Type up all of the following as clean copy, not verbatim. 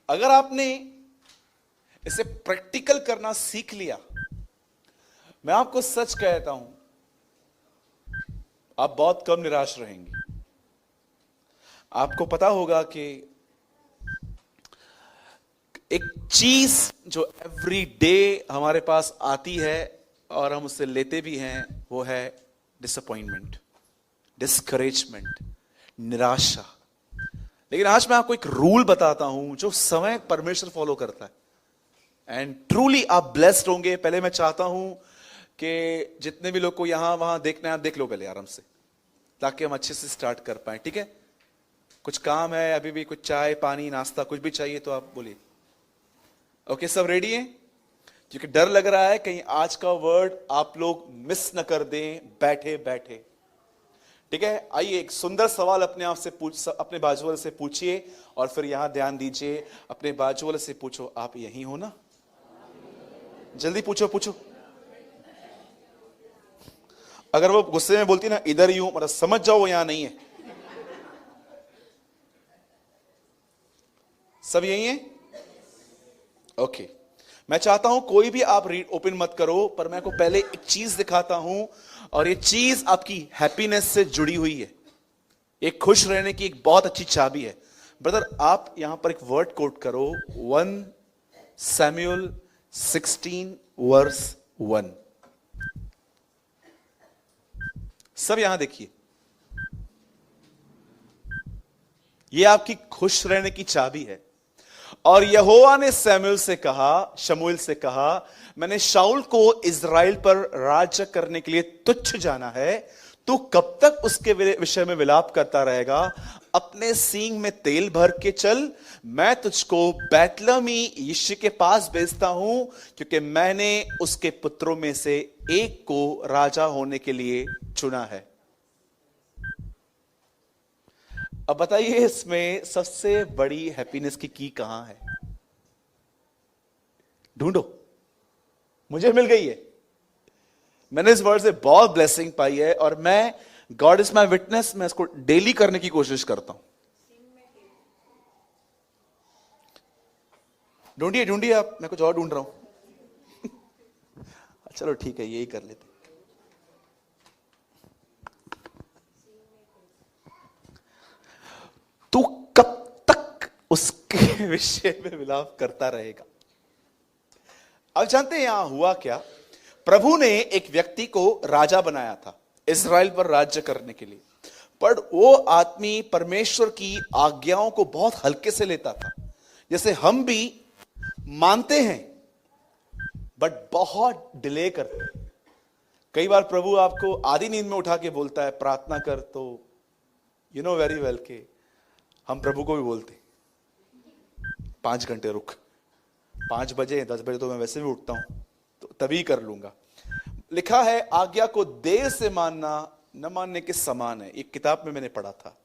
अगर आपने इसे प्रैक्टिकल करना सीख लिया, मैं आपको सच कहता हूं, आप बहुत कम निराश रहेंगे। आपको पता होगा कि एक चीज जो एवरी डे हमारे पास आती है और हम उससे लेते भी हैं, वो है डिसअपॉइंटमेंट, डिस्करेजमेंट, निराशा। लेकिन आज मैं आपको एक रूल बताता हूं जो समय परमेश्वर फॉलो करता है, एंड ट्रूली आप ब्लेस्ड होंगे। पहले मैं चाहता हूं कि जितने भी लोग को यहां वहां देखना है, आप देख लो पहले आराम से, ताकि हम अच्छे से स्टार्ट कर पाए। ठीक है, कुछ काम है अभी भी, कुछ चाय पानी नाश्ता कुछ भी चाहिए तो आप बोलिए। ओके, सब रेडी हैं? क्योंकि डर लग रहा है कहीं आज का वर्ड आप लोग मिस न कर दें बैठे बैठे। ठीक है, आइए एक सुंदर सवाल अपने आप से अपने बाजू वाले से पूछिए, और फिर यहां ध्यान दीजिए। अपने बाजू वाले से पूछो, आप यहीं हो ना? जल्दी पूछो पूछो। अगर वो गुस्से में बोलती ना इधर ही हूं, मतलब समझ जाओ वो यहां नहीं है। सब यही है? ओके, मैं चाहता हूं कोई भी आप रीड ओपन मत करो, पर मैं को पहले एक चीज दिखाता हूं, और ये चीज आपकी हैप्पीनेस से जुड़ी हुई है। एक खुश रहने की एक बहुत अच्छी चाबी है। ब्रदर, आप यहां पर एक वर्ड कोट करो, 1 सैमुएल 16 वर्स 1। सब यहां देखिए, ये आपकी खुश रहने की चाबी है। और यहोवा ने शमूएल से कहा, मैंने शाऊल को इज़राइल पर राज्य करने के लिए तुच्छ जाना है। तू कब तक उसके विषय में विलाप करता रहेगा? अपने सींग में तेल भर के चल, मैं तुझको बैतलहमी यिशै के पास भेजता हूं, क्योंकि मैंने उसके पुत्रों में से एक को राजा होने के लिए चुना है। अब बताइए, इसमें सबसे बड़ी हैप्पीनेस की कहां है? ढूंढो। मुझे मिल गई है। मैंने इस वर्ड से बहुत ब्लेसिंग पाई है, और मैं, गॉड इज माई विटनेस, मैं इसको डेली करने की कोशिश करता हूं। ढूंढिए ढूंढिए आप, मैं कुछ और ढूंढ रहा हूं। चलो ठीक है, यही कर लेते। तू कब तक उसके विषय में विलाप करता रहेगा? अब जानते हैं यहां हुआ क्या? प्रभु ने एक व्यक्ति को राजा बनाया था इज़राइल पर राज्य करने के लिए, पर वो आदमी परमेश्वर की आज्ञाओं को बहुत हल्के से लेता था। जैसे हम भी मानते हैं बट बहुत डिले करते हैं। कई बार प्रभु आपको आधी नींद में उठा के बोलता है प्रार्थना कर, तो यू नो वेरी वेल के हम प्रभु को भी बोलते 5 घंटे रुक, 5 बजे 10 बजे तो मैं वैसे भी उठता हूं, तो तभी कर लूंगा। लिखा है आज्ञा को देर से मानना न मानने के समान है, एक किताब में मैंने पढ़ा था।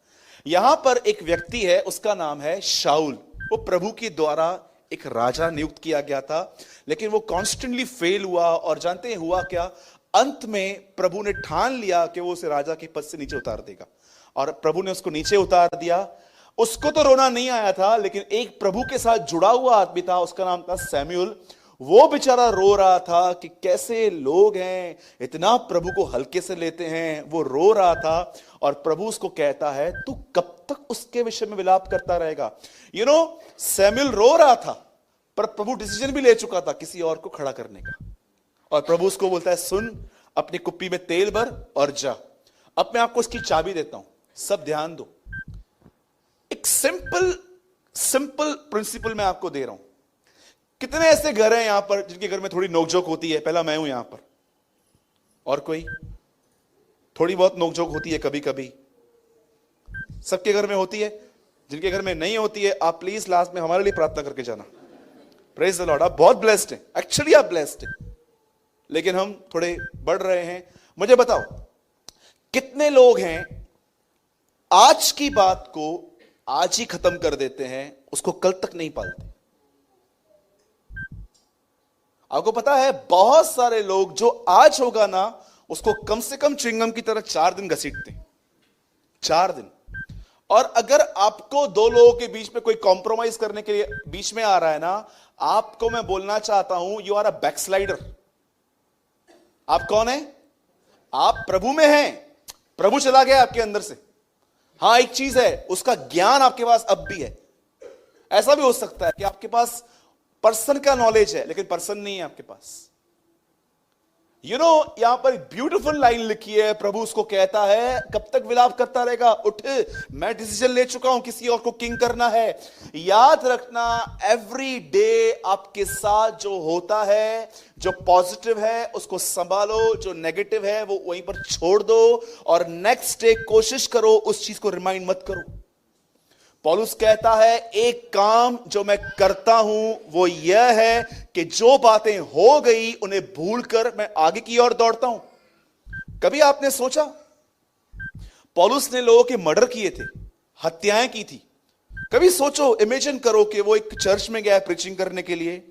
यहां पर एक व्यक्ति है, उसका नाम है शाऊल। वो प्रभु के द्वारा एक राजा नियुक्त किया गया था, लेकिन वो कॉन्स्टेंटली फेल हुआ। और जानते हैं हुआ क्या? अंत में प्रभु ने ठान लिया कि वो उसे राजा के पद से नीचे उतार देगा, और प्रभु ने उसको नीचे उतार दिया। उसको तो रोना नहीं आया था, लेकिन एक प्रभु के साथ जुड़ा हुआ आदमी था, उसका नाम था सैमुएल। वो बेचारा रो रहा था कि कैसे लोग हैं, इतना प्रभु को हल्के से लेते हैं। वो रो रहा था, और प्रभु उसको कहता है तू कब तक उसके विषय में विलाप करता रहेगा? यू नो, सैमुएल रो रहा था, पर प्रभु डिसीजन भी ले चुका था किसी और को खड़ा करने का। और प्रभु उसको बोलता है सुन, अपनी कुप्पी में तेल भर और जा। अब मैं आपको इसकी चाबी देता हूं, सब ध्यान दो। एक सिंपल प्रिंसिपल मैं आपको दे रहा हूं। कितने ऐसे घर हैं यहां पर जिनके घर में थोड़ी नोकझोंक होती है? पहला मैं हूं यहां पर, और कोई? थोड़ी बहुत नोकझोंक होती है कभी कभी, सबके घर में होती है। जिनके घर में नहीं होती है, आप प्लीज लास्ट में हमारे लिए प्रार्थना करके जाना। प्रेज द लॉर्ड, आप बहुत ब्लेस्ड हैं, एक्चुअली आप ब्लेस्ड हैं, लेकिन हम थोड़े बढ़ रहे हैं। मुझे बताओ, कितने लोग हैं आज की बात को आज ही खत्म कर देते हैं, उसको कल तक नहीं पालते? आपको पता है बहुत सारे लोग जो आज होगा ना, उसको कम से कम च्युइंगम की तरह 4 दिन घसीटते हैं, 4 दिन। और अगर आपको दो लोगों के बीच में कोई कॉम्प्रोमाइज करने के लिए बीच में आ रहा है ना, आपको मैं बोलना चाहता हूं, यू आर अ बैकस्लाइडर। आप कौन है? आप प्रभु में हैं, प्रभु चला गया आपके अंदर से। हां, एक चीज है, उसका ज्ञान आपके पास अब भी है। ऐसा भी हो सकता है कि आपके पास पर्सन का नॉलेज है लेकिन पर्सन नहीं है आपके पास। यहां पर ब्यूटीफुल लाइन लिखी है, प्रभु उसको कहता है, कब तक विलाप करता रहेगा? उठ, मैं डिसीजन ले चुका हूं, किसी और को किंग करना है। याद रखना, एवरी डे आपके साथ जो होता है, जो पॉजिटिव है उसको संभालो, जो नेगेटिव है वो वहीं पर छोड़ दो, और नेक्स्ट डे कोशिश करो उस चीज को रिमाइंड मत करो। पौलुस कहता है, एक काम जो मैं करता हूं वो यह है कि जो बातें हो गई उन्हें भूलकर मैं आगे की ओर दौड़ता हूं। कभी आपने सोचा, पौलुस ने लोगों के मर्डर किए थे, हत्याएं की थी। कभी सोचो, इमेजिन करो कि वो एक चर्च में गया प्रीचिंग करने के लिए,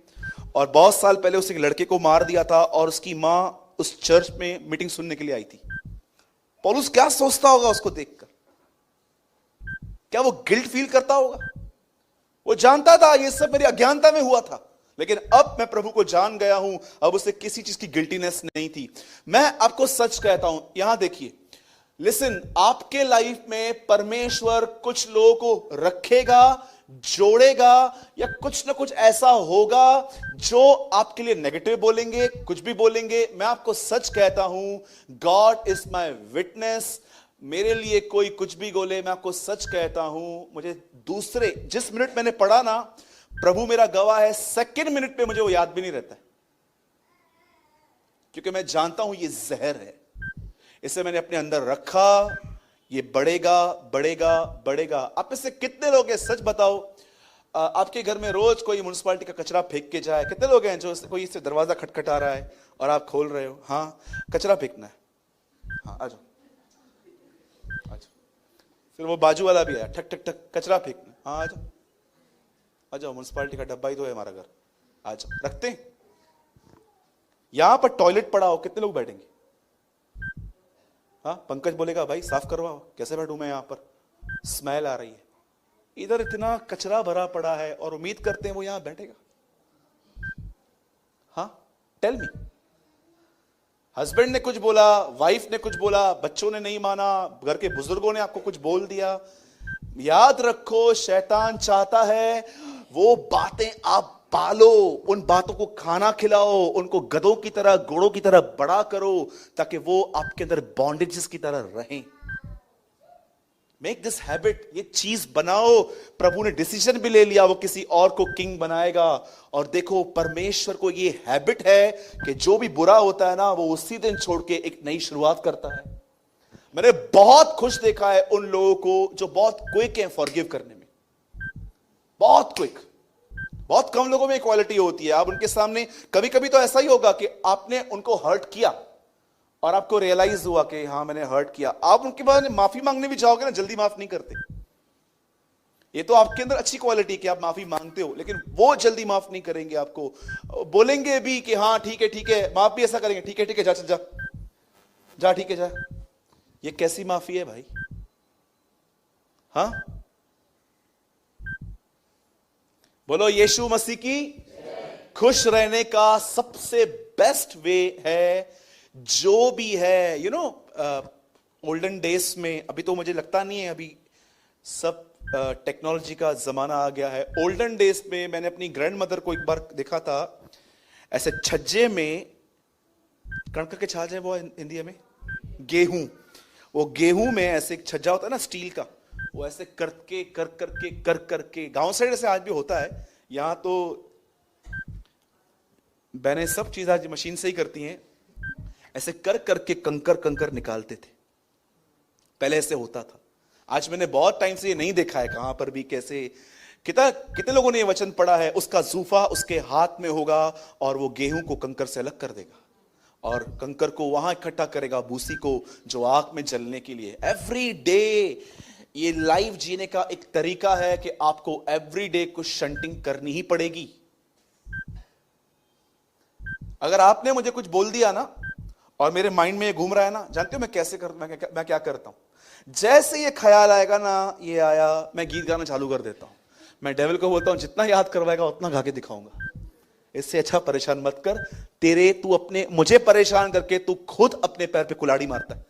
और बहुत साल पहले उस एक लड़के को मार दिया था, और उसकी मां उस चर्च में मीटिंग सुनने के लिए आई थी। पौलुस क्या सोचता होगा उसको देखकर? क्या वो गिल्ट फील करता होगा? वो जानता था ये सब मेरी अज्ञानता में हुआ था, लेकिन अब मैं प्रभु को जान गया हूं, अब उसे किसी चीज की गिल्टीनेस नहीं थी। मैं आपको सच कहता हूं, यहां देखिए, लिसन, आपके लाइफ में परमेश्वर कुछ लोगों को रखेगा, जोड़ेगा, या कुछ ना कुछ ऐसा होगा जो आपके लिए नेगेटिव बोलेंगे, कुछ भी बोलेंगे। मैं आपको सच कहता हूं, गॉड इज माय विटनेस। मेरे लिए कोई कुछ भी बोले, मैं आपको सच कहता हूं, मुझे दूसरे जिस मिनट मैंने पढ़ा ना, प्रभु मेरा गवाह है, सेकंड मिनट पे मुझे वो याद भी नहीं रहता है, क्योंकि मैं जानता हूं ये जहर है। इसे मैंने अपने अंदर रखा, ये बढ़ेगा बढ़ेगा बढ़ेगा। आप में से कितने लोग हैं, सच बताओ, आपके घर में रोज कोई म्युनिसिपालिटी का कचरा फेंक के जाए? कितने लोग हैं जो कोई इससे दरवाजा खटखटा रहा है और आप खोल रहे हो? हाँ, कचरा फेंकना है। हाँ, आ जाओ। फिर वो बाजू वाला भी आया, ठक ठक ठक, कचरा फेंकना। हाँ, आ जाओ आ जाओ, म्युनिसिपालिटी का डब्बा ही तो है हमारा घर, आ जाओ। रखते हैं। यहां पर टॉयलेट पड़ा हो, कितने लोग बैठेंगे? हाँ, पंकज बोलेगा, भाई साफ करवाओ। कैसे बैठूं मैं यहां पर, स्मेल आ रही है। इधर इतना कचरा भरा पड़ा है और उम्मीद करते हैं वो यहां बैठेगा? हाँ, टेल मी। हस्बैंड ने कुछ बोला, वाइफ ने कुछ बोला, बच्चों ने नहीं माना, घर के बुजुर्गों ने आपको कुछ बोल दिया। याद रखो, शैतान चाहता है वो बातें आप पालो, उन बातों को खाना खिलाओ, उनको गधों की तरह, घोड़ों की तरह बड़ा करो, ताकि वो आपके अंदर बॉन्डेजेस की तरह रहें। मेक दिस हैबिट, ये चीज बनाओ। प्रभु ने डिसीजन भी ले लिया, वो किसी और को किंग बनाएगा। और देखो, परमेश्वर को ये हैबिट है कि जो भी बुरा होता है ना, वो उसी दिन छोड़ के एक नई शुरुआत करता है। मैंने बहुत खुश देखा है उन लोगों को जो बहुत क्विक हैं फॉरगिव करने में, बहुत क्विक। बहुत कम लोगों में क्वालिटी होती है। आप उनके सामने, कभी कभी तो ऐसा ही होगा कि आपने उनको हर्ट किया और आपको रियलाइज हुआ कि हाँ, मैंने हर्ट किया। आप उनके बाद माफी मांगने भी जाओगे ना, जल्दी माफ नहीं करते। ये तो आपके अंदर अच्छी क्वालिटी कि आप माफी मांगते हो, लेकिन वो जल्दी माफ नहीं करेंगे। आपको बोलेंगे भी कि हाँ ठीक है, माफ भी ऐसा करेंगे, ठीक है, जा जा जा, ठीक है जा। ये कैसी माफी है भाई? हाँ, बोलो यीशु मसीह की। खुश रहने का सबसे बेस्ट वे है, जो भी है, ओल्डन डेज में, अभी तो मुझे लगता नहीं है, अभी सब टेक्नोलॉजी का जमाना आ गया है। ओल्डन डेज में मैंने अपनी ग्रैंड मदर को एक बार देखा था, ऐसे छज्जे में, कणक के छाछ है वो हिंदी में, गेहूं, वो गेहूं में ऐसे एक छज्जा होता है ना स्टील का, वो ऐसे करके गांव साइड से आज भी होता है, यहां तो बहनें सब चीज आज मशीन से ही करती हैं। ऐसे करके कंकर निकालते थे, पहले ऐसे होता था। आज मैंने बहुत टाइम से ये नहीं देखा है कहां पर भी, कैसे, कितने लोगों ने ये वचन पढ़ा है, उसका जूफा उसके हाथ में होगा और वो गेहूं को कंकर से अलग कर देगा और कंकर को वहां इकट्ठा करेगा, भूसी को, जो आग में जलने के लिए। एवरी डे ये लाइफ जीने का एक तरीका है कि आपको एवरी डे कुछ शंटिंग करनी ही पड़ेगी। अगर आपने मुझे कुछ बोल दिया ना और मेरे माइंड में ये घूम रहा है ना, जानते हो मैं कैसे मैं क्या करता हूं? जैसे ये ख्याल आएगा ना, ये आया, मैं गीत गाना चालू कर देता हूं। मैं डेविल को बोलता हूं जितना याद करवाएगा उतना गा के दिखाऊंगा। इससे अच्छा परेशान मत कर। तू अपने मुझे परेशान करके तू खुद अपने पैर पे कुल्हाड़ी मारता है।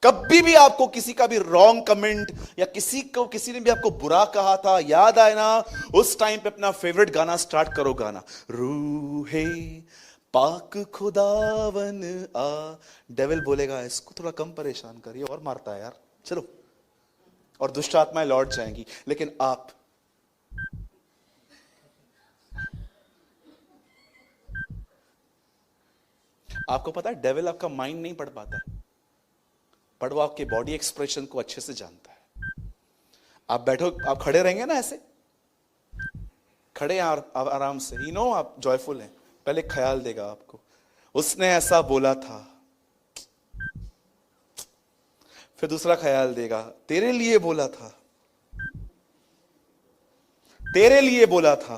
कभी भी आपको किसी का भी रॉन्ग कमेंट या किसी ने भी आपको बुरा कहा था, याद आए ना, उस टाइम पे अपना फेवरेट गाना स्टार्ट करो गाना, रूहे पाक खुदावन आ। डेविल बोलेगा इसको थोड़ा कम परेशान करिए, और मारता है यार, चलो, और दुष्ट आत्माएं लौट जाएंगी। लेकिन आपको पता है डेविल आपका माइंड नहीं पढ़ पाता है, पर वो आपके बॉडी एक्सप्रेशन को अच्छे से जानता है। आप बैठो, आप खड़े रहेंगे ना, ऐसे खड़े आराम से, आप जॉयफुल हैं, पहले ख्याल देगा आपको, उसने ऐसा बोला था। फिर दूसरा ख्याल देगा, तेरे लिए बोला था, तेरे लिए बोला था,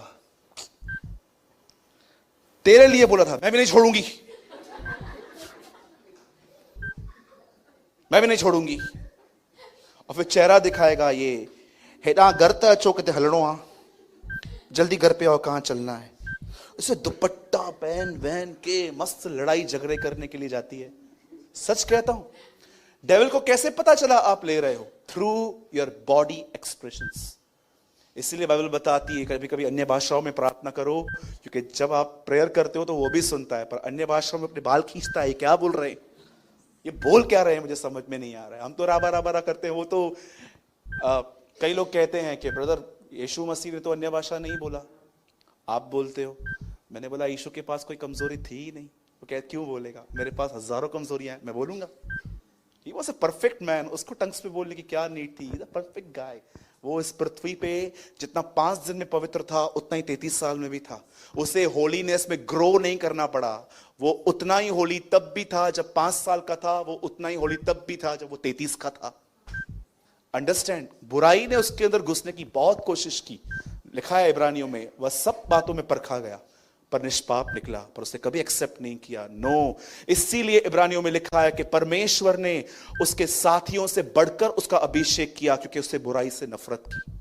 तेरे लिए बोला था, मैं भी नहीं छोड़ूंगी, मैं भी नहीं छोड़ूंगी। और फिर चेहरा दिखाएगा, ये हेडा घर त अचो किते हलणो आ, जल्दी घर पे आओ, कहां चलना है। उसे दुपट्टा पहन के मस्त लड़ाई झगड़े करने के लिए जाती है। सच कहता हूं, डेविल को कैसे पता चला आप ले रहे हो? Through your body expressions. इसीलिए बाइबल बताती है कभी कभी अन्य भाषाओं में प्रार्थना करो, क्योंकि जब आप प्रेयर करते हो तो वो भी सुनता है, पर अन्य भाषाओं में अपने बाल खींचता है, क्या बोल रहे हैं, ये बोल क्या रहे हैं, मुझे समझ में नहीं आ रहा है। हम तो राबा राबा करते हैं, वो तो कई लोग कहते हैं कि ब्रदर यीशु मसीह ने तो अन्य भाषा नहीं बोला, आप बोलते हो। मैंने बोला यीशु के पास कोई कमजोरी थी ही नहीं, वो कहते क्यों बोलेगा, मेरे पास हजारों कमजोरियां हैं, मैं बोलूंगा। He was a perfect man, उसको टंग्स पे बोलने की क्या नीड थी, He's a perfect guy। वो इस पृथ्वी पे जितना 5 दिन में पवित्र था, उतना ही 33 साल में भी था। उसे होलीनेस में ग्रो नहीं करना पड़ा, वो उतना ही होली तब भी था जब 5 साल का था, वो उतना ही होली तब भी था जब वो 33 का था। अंडरस्टैंड? बुराई ने उसके अंदर घुसने की बहुत कोशिश की, लिखा है इब्रानियों में, वह सब बातों में परखा गया पर निष्पाप निकला, पर उसने कभी एक्सेप्ट नहीं किया। नो, इसीलिए इब्रानियों में लिखा है कि परमेश्वर ने उसके साथियों से बढ़कर उसका अभिषेक किया, क्योंकि उससे बुराई से नफरत की।